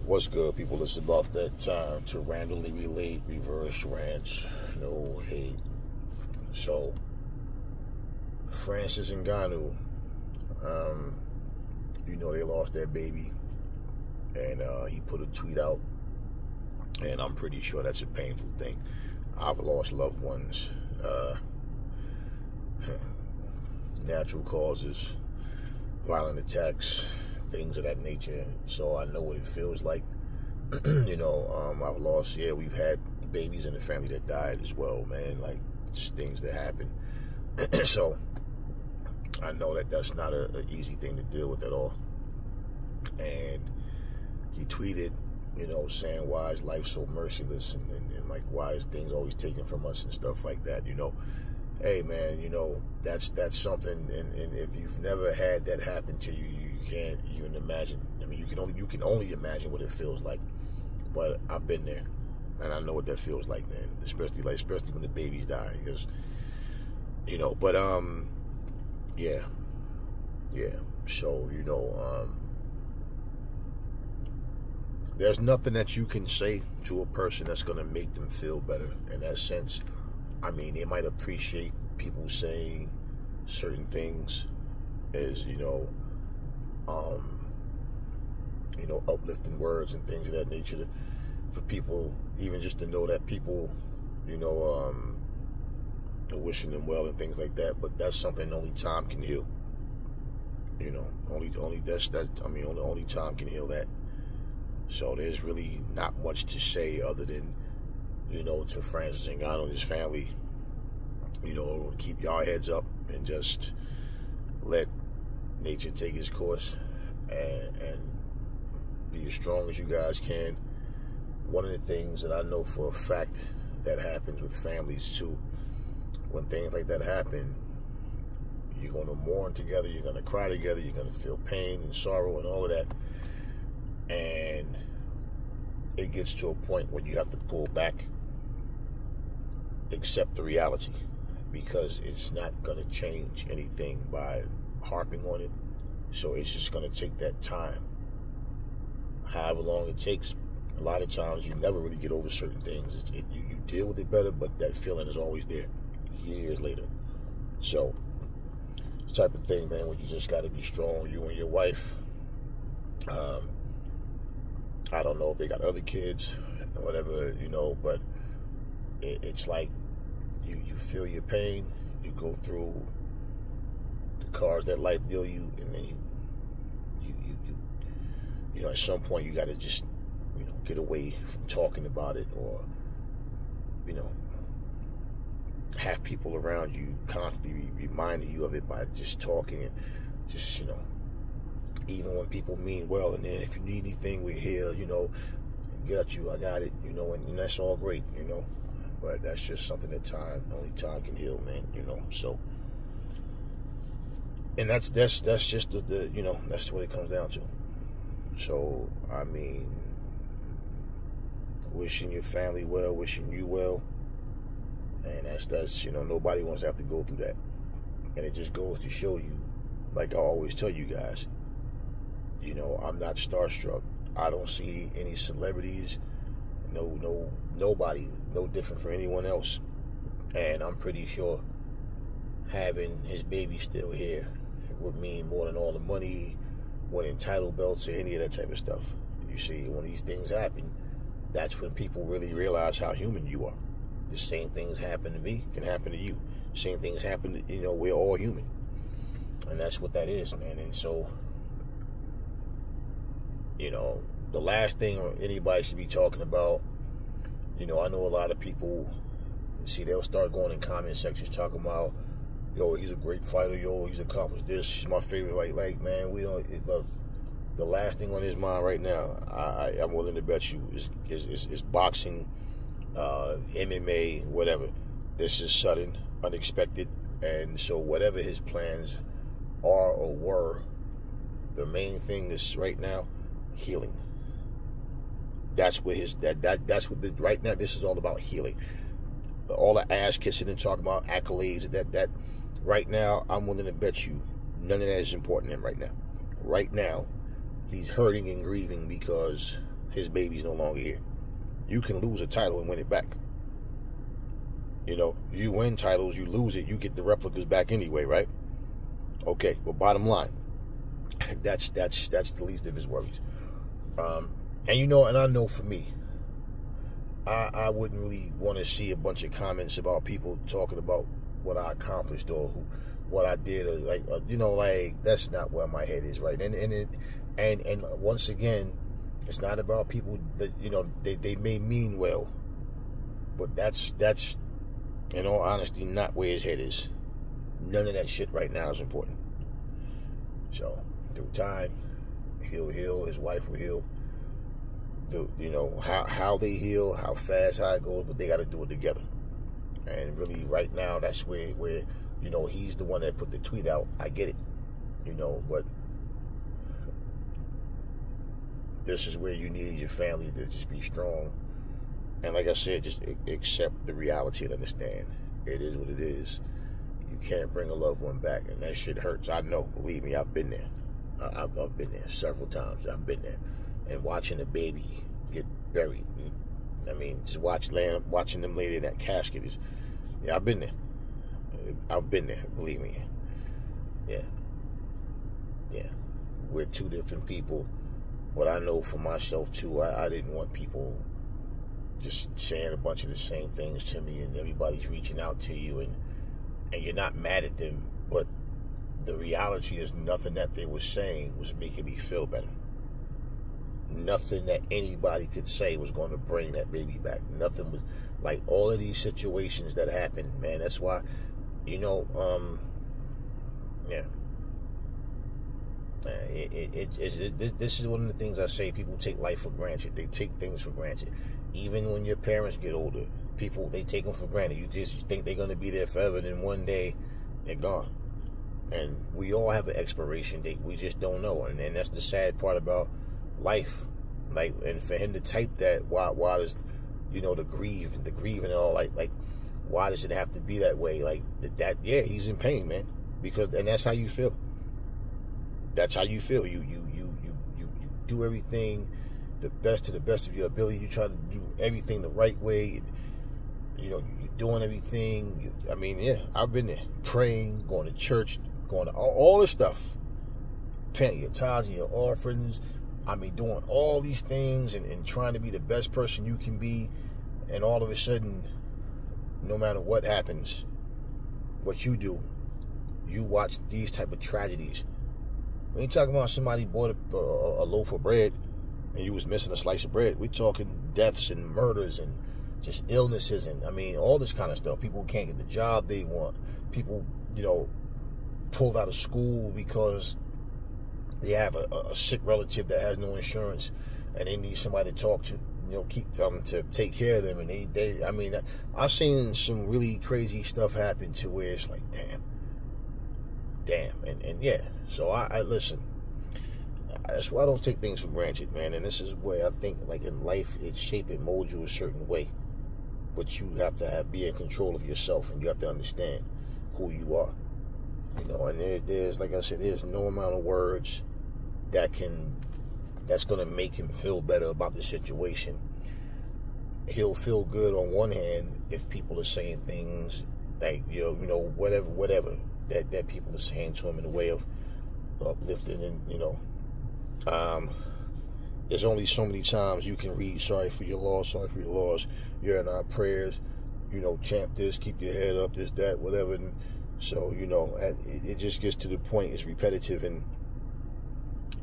What's good, people? It's about that time to randomly relate, reverse rants, no hate. So, Francis Ngannou, they lost their baby, and he put a tweet out, and I'm pretty sure that's a painful thing. I've lost loved ones, natural causes, violent attacks, things of that nature. So I know what it feels like. I've lost, we've had babies in the family that died as well, man. Like, just things that happen. So I know that that's not an easy thing to deal with at all. And he tweeted, saying, why is life so merciless, and like, why is things always taken from us and stuff like that, Hey, man, that's something, and if you've never had that happen to you, you can't even imagine. I mean, you can only imagine what it feels like. But I've been there, and I know what that feels like, man. Especially when the babies die, because So there's nothing that you can say to a person that's gonna make them feel better. In that sense, I mean, they might appreciate people saying certain things as uplifting words and things of that nature for people, even just to know that people, are wishing them well and things like that. But that's something only time can heal. Only time can heal that. So there's really not much to say other than, to Francis Ngannou and his family, keep y'all heads up and just let nature take its course and be as strong as you guys can. One of the things that I know for a fact that happens with families too, when things like that happen, you're going to mourn together, you're going to cry together, you're going to feel pain and sorrow and all of that. And it gets to a point when you have to pull back, accept the reality, because it's not going to change anything by harping on it. So it's just going to take that time, however long it takes. A lot of times you never really get over certain things. You deal with it better, but that feeling is always there years later. So, the type of thing, man, where you just got to be strong, you and your wife. I don't know if they got other kids or whatever, but it's like you feel your pain, you go through the cards that life deal you, and then you at some point you got to just, get away from talking about it, or, have people around you constantly reminding you of it by just talking, and just, even when people mean well, and then if you need anything, we're here, got you, I got it, and that's all great, but that's just something that only time can heal, man, so, and that's just the that's what it comes down to. So, I mean, wishing your family well, wishing you well, and that's nobody wants to have to go through that. And it just goes to show you, like I always tell you guys, I'm not starstruck. I don't see any celebrities, nobody, no different from anyone else. And I'm pretty sure having his baby still here would mean more than all the money, winning title belts, or any of that type of stuff. You see, when these things happen, that's when people really realize how human you are. The same things happen to me can happen to you. Same things happen to, we're all human. And that's what that is, man. And so, the last thing anybody should be talking about, I know a lot of people, they'll start going in comment sections talking about, he's a great fighter, he's accomplished this, he's my favorite, like, man, look, the last thing on his mind right now, I'm willing to bet you, is boxing, MMA, whatever. This is sudden, unexpected, and so whatever his plans are or were, the main thing is right now, healing. That's what right now, this is all about healing. All the ass kissing and talking about accolades, that right now, I'm willing to bet you none of that is important to him right now. Right now, he's hurting and grieving because his baby's no longer here. You can lose a title and win it back. You know, you win titles, you lose it, you get the replicas back anyway, right? Okay, but bottom line, that's the least of his worries. And you know, and I know for me, I wouldn't really want to see a bunch of comments about people talking about what I accomplished or what I did, or you know, that's not where my head is, right? And once again, it's not about people that, you know, they may mean well, but that's in all honesty not where his head is. None of that shit right now is important. So through time, he'll heal. His wife will heal. You know how they heal, how fast, how it goes, but they got to do it together. And really, right now, that's where you know, he's the one that put the tweet out. I get it, you know, but this is where you need your family to just be strong. And like I said, just accept the reality and understand it is what it is. You can't bring a loved one back, and that shit hurts. I know, believe me, I've been there. I've been there several times. I've been there. And watching a baby get buried, I mean, just watching them lay in that casket is, yeah, I've been there. I've been there, believe me. Yeah. We're two different people. But I know for myself, too, I didn't want people just saying a bunch of the same things to me, and everybody's reaching out to you, and you're not mad at them, but the reality is nothing that they were saying was making me feel better. Nothing that anybody could say was going to bring that baby back. Nothing was, like, all of these situations that happened, man. That's why, you know, this is one of the things I say. People take life for granted. They take things for granted. Even when your parents get older, people, they take them for granted. You think they're going to be there forever, and then one day they're gone. And we all have an expiration date. We just don't know. And that's the sad part about life. Like, and for him to type that, why does, you know, the grieving and all, like why does it have to be that way? Like that, yeah, he's in pain, man. Because, and that's how you feel. That's how you feel. You do everything to the best of your ability. You try to do everything the right way. You know, you're doing everything. I mean, yeah, I've been there. Praying, going to church, going to all this stuff. Paying your tithes and your offerings. I mean, doing all these things and trying to be the best person you can be. And all of a sudden, no matter what happens, what you do, you watch these type of tragedies. When you talking about somebody bought a loaf of bread and you was missing a slice of bread, we're talking deaths and murders and just illnesses and, I mean, all this kind of stuff. People can't get the job they want. People, you know, pulled out of school because they have a sick relative that has no insurance and they need somebody to talk to, you know, keep them to take care of them. And they I mean, I've seen some really crazy stuff happen to where it's like, damn. And yeah, so I listen. That's why I don't take things for granted, man. And this is where I think, like, in life, it shape and mold you a certain way. But you have to be in control of yourself, and you have to understand who you are. You know, and there's, like I said, there's no amount of words that's going to make him feel better about the situation. He'll feel good on one hand if people are saying things like, you know, whatever that people are saying to him in the way of uplifting, and, you know, there's only so many times you can read sorry for your loss, you're in our prayers, you know, champ this, keep your head up, this, that, whatever. And so, you know, it just gets to the point, it's repetitive, and,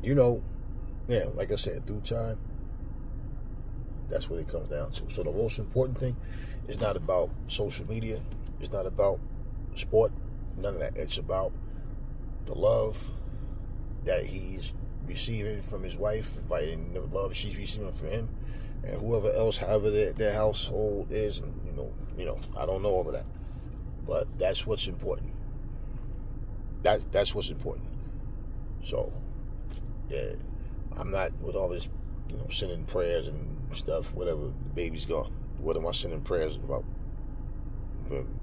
you know, yeah, like I said, through time, that's what it comes down to. So the most important thing is not about social media, it's not about sport, none of that. It's about the love that he's receiving from his wife, and the love she's receiving from him, and whoever else, however their household is, and you know, I don't know all of that, but that's what's important. That's what's important. So, yeah, I'm not with all this, you know, sending prayers and stuff. Whatever, the baby's gone. What am I sending prayers about?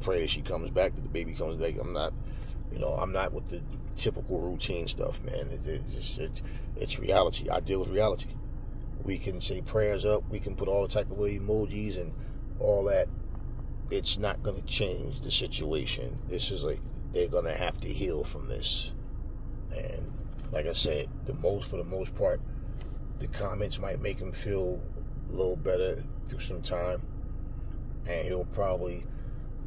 Pray that she comes back, that the baby comes back. I'm not, you know, I'm not with the typical routine stuff, man. It's reality. I deal with reality. We can say prayers up. We can put all the type of little emojis and all that. It's not going to change the situation. This is they're going to have to heal from this. And like I said, for the most part, the comments might make him feel a little better through some time. And he'll probably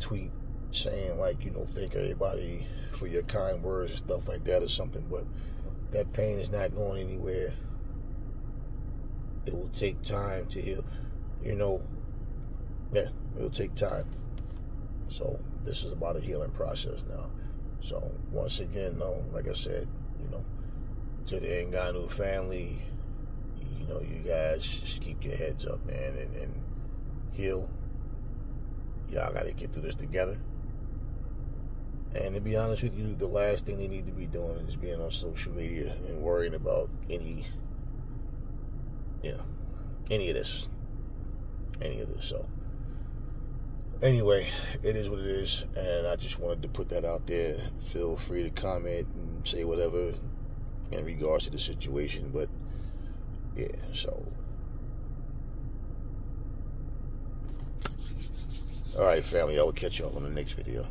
tweet saying, like, thank everybody for your kind words and stuff like that or something. But that pain is not going anywhere. It will take time to heal. Yeah, it'll take time. So this is about a healing process now. So once again, like I said, to the Ngannou family, you guys just keep your heads up, man, and heal. Y'all got to get through this together. And to be honest with you, the last thing they need to be doing is being on social media and worrying about any of this. So anyway, it is what it is, and I just wanted to put that out there. Feel free to comment and say whatever in regards to the situation, but yeah, so all right, family, I will catch you all on the next video.